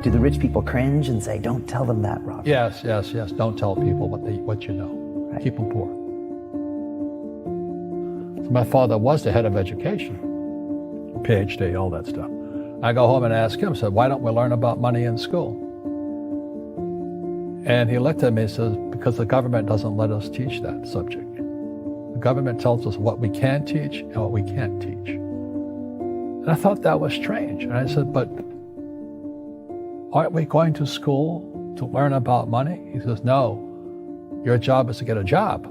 Do the rich people cringe and say, don't tell them that, Robert? Yes. Don't tell people what you know. Right. Keep them poor. So my father was the head of education, PhD, all that stuff. I go home and ask him, said, why don't we learn about money in school? And he looked at me and says, because the government doesn't let us teach that subject. The government tells us what we can teach and what we can't teach. And I thought that was strange. And I said, but aren't we going to school to learn about money? He says, no, your job is to get a job.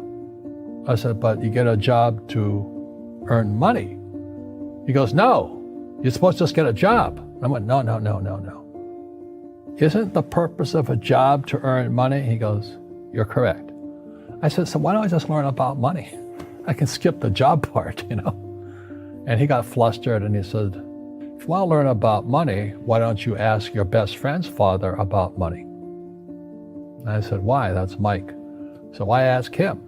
I said, but you get a job to earn money. He goes, no, you're supposed to just get a job. I went, no. Isn't the purpose of a job to earn money? He goes, you're correct. I said, so why don't I just learn about money? I can skip the job part, you know? And he got flustered and he said, if you want to learn about money, why don't you ask your best friend's father about money? And I said, why? That's Mike. So why ask him?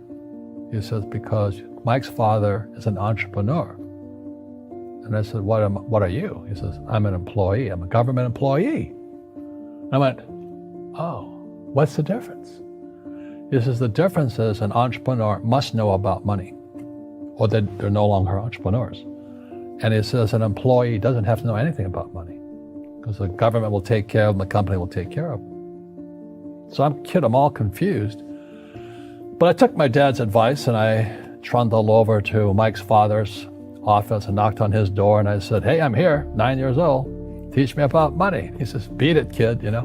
He says, because Mike's father is an entrepreneur. And I said, what are you? He says, I'm an employee. I'm a government employee. I went, oh, what's the difference? He says, the difference is an entrepreneur must know about money, or they're no longer entrepreneurs. And he says an employee doesn't have to know anything about money because the government will take care of them, the company will take care of them. So I'm all confused. But I took my dad's advice and I trundled over to Mike's father's office and knocked on his door and I said, hey, I'm here, 9 years old. Teach me about money. He says, beat it, kid, you know.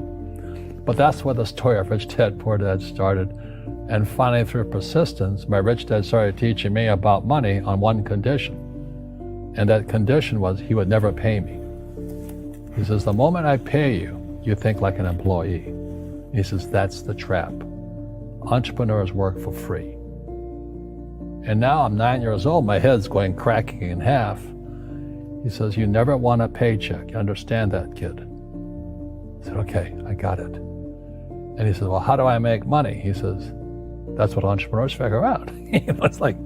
But that's where the story of Rich Dad, Poor Dad started. And finally, through persistence, my rich dad started teaching me about money on one condition. And that condition was he would never pay me. He says, the moment I pay you, you think like an employee. He says, that's the trap. Entrepreneurs work for free. And now I'm 9 years old, my head's going cracking in half. He says, you never want a paycheck. You understand that, kid? I said, okay, I got it. And he says, well, how do I make money? He says, that's what entrepreneurs figure out. It's like,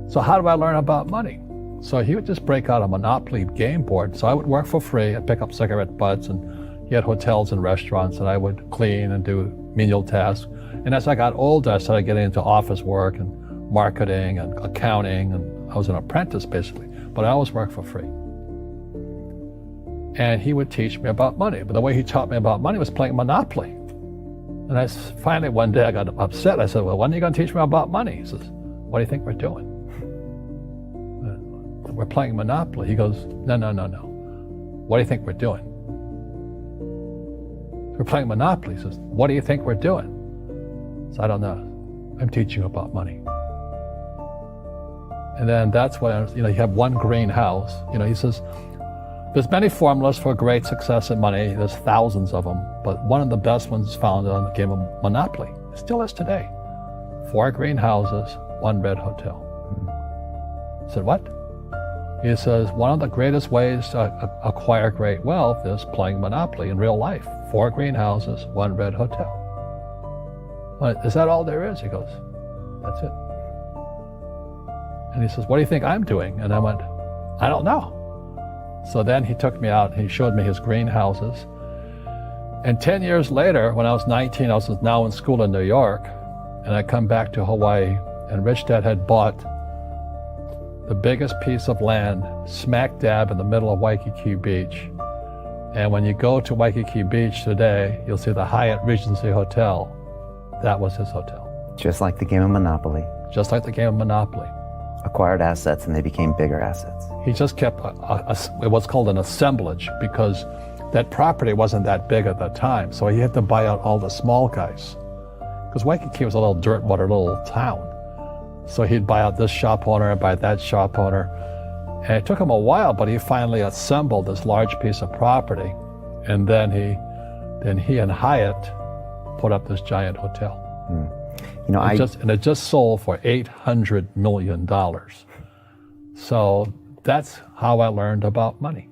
so how do I learn about money? So he would just break out a Monopoly game board. So I would work for free. I'd pick up cigarette butts, and he had hotels and restaurants, and I would clean and do menial tasks. And as I got older, I started getting into office work and marketing and accounting, and I was an apprentice basically, but I always worked for free. And he would teach me about money. But the way he taught me about money was playing Monopoly. And finally one day I got upset. I said, well, when are you going to teach me about money? He says, what do you think we're doing? We're playing Monopoly. He goes, no. What do you think we're doing? We're playing Monopoly. He says, what do you think we're doing? So I don't know. I'm teaching you about money. And then that's when, you have one greenhouse. He says, there's many formulas for great success in money. There's thousands of them. But one of the best ones is found on the game of Monopoly. It still is today. 4 greenhouses, 1 red hotel. I said, what? He says, one of the greatest ways to acquire great wealth is playing Monopoly in real life. 4 greenhouses, 1 red hotel. Well, is that all there is? He goes, that's it. And he says, what do you think I'm doing? And I went, I don't know. So then he took me out and he showed me his greenhouses. And 10 years later, when I was 19, I was now in school in New York, and I come back to Hawaii, and Rich Dad had bought the biggest piece of land smack dab in the middle of Waikiki Beach. And when you go to Waikiki Beach today, you'll see the Hyatt Regency Hotel. That was his hotel. Just like the game of Monopoly. Just like the game of Monopoly. Acquired assets and they became bigger assets. He just kept what's called an assemblage, because that property wasn't that big at the time. So he had to buy out all the small guys. Because Waikiki was a little dirt water little town. So he'd buy out this shop owner and buy that shop owner. And it took him a while, but he finally assembled this large piece of property. And then he and Hyatt put up this giant hotel. It just sold for $800 million. So that's how I learned about money.